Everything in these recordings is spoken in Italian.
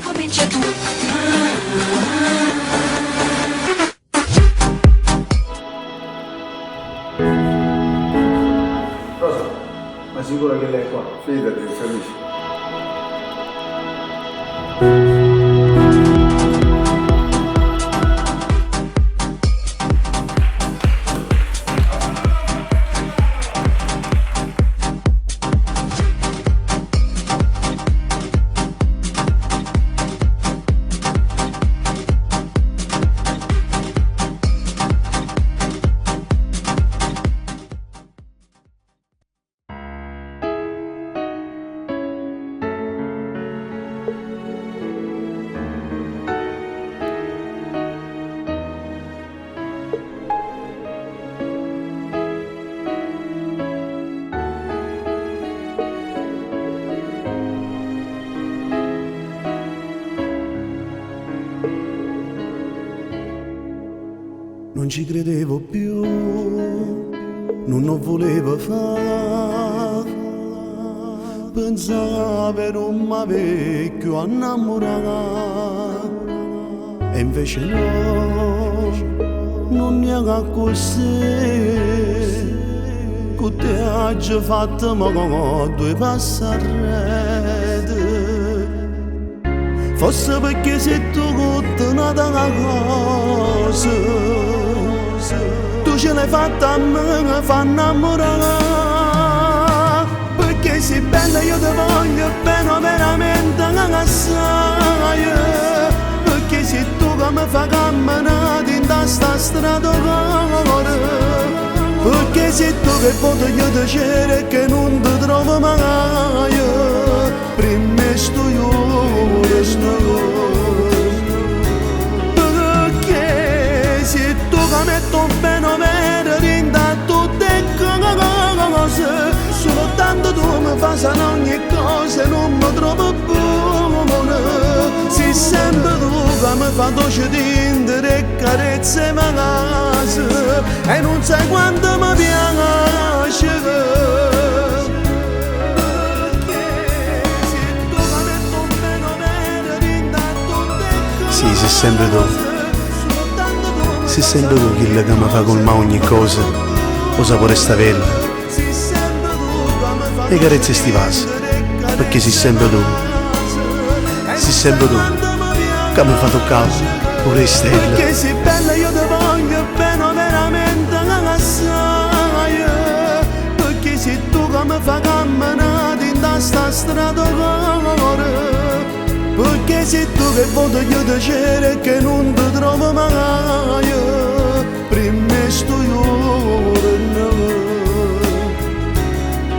Comincia tu. Rosa, ma sicuro che lei è qua? Fidati, felice. Non ci credevo più, non lo volevo fare, pensavo per un vecchio innamorato, e invece no, non è così, con te oggi fatto ma due passi arredo. Forse perché se tu contenata una cosa, tu ce l'hai fatta a me, mi fa innamorare. Perché sei bella io ti voglio bene veramente assai. Perché sei tu che mi fai camminare in questa strada d'oro. Perché sei tu che voglio io ti cerco e che non ti trovo mai. Prima sto io. Perché se tu che metto bene vero rinda tutte cose, soltanto tu mi fai sanare ogni cosa e non mi trovo buona. Sei sempre tu che mi fai dolce tindere e carezze ma casa, e non sai quanto mi piace. Sì, sei sempre tu. Sei sempre tu chi che mi fa colmare ogni cosa, lo sapore sta bella. E carezze sti vasi, perché sei sempre tu. Sei sempre tu che mi fa toccare pure le stelle. Perché sei bella io ti voglio bene veramente assai. Perché sei tu che mi fai camminare in questa strada d'oro. Perché sei tu che voglio io ti cerco e che non ti trovo mai. Prima sto io.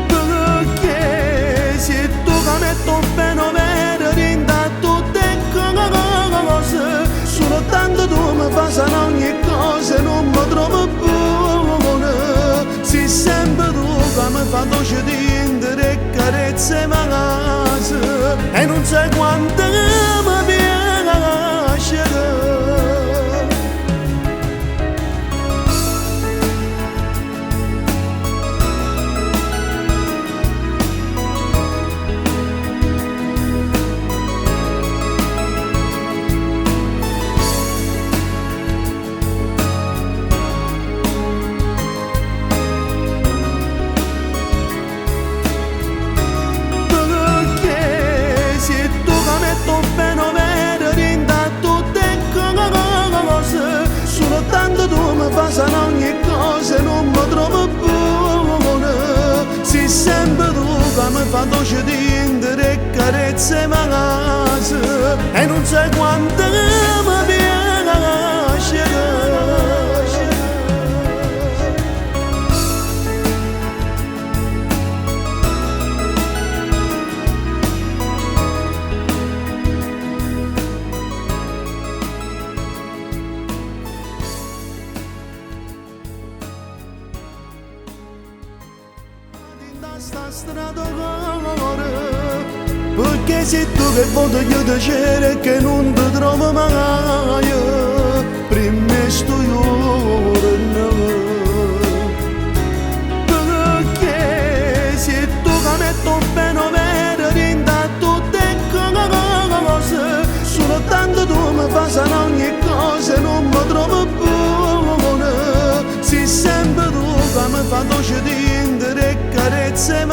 Perché sei tu che metto bene vero rinda tutte cose, soltanto tu mi fai sanare ogni cosa e non mi trovo buona. Sei sempre tu che mi fa dolce tindere e carezze ma casa, e non sai quanto mi piace. Sana ogni cosa e non mi trovo buona. Sei sempre tu che mi fa dolce tindere e carezze ma casa, e non sai quanto mi piace. Sta strada d'oro, perché sei tu che voglio io ti cerco e che non ti trovo mai. Prima sto io. mi fa dolce di indere e carezze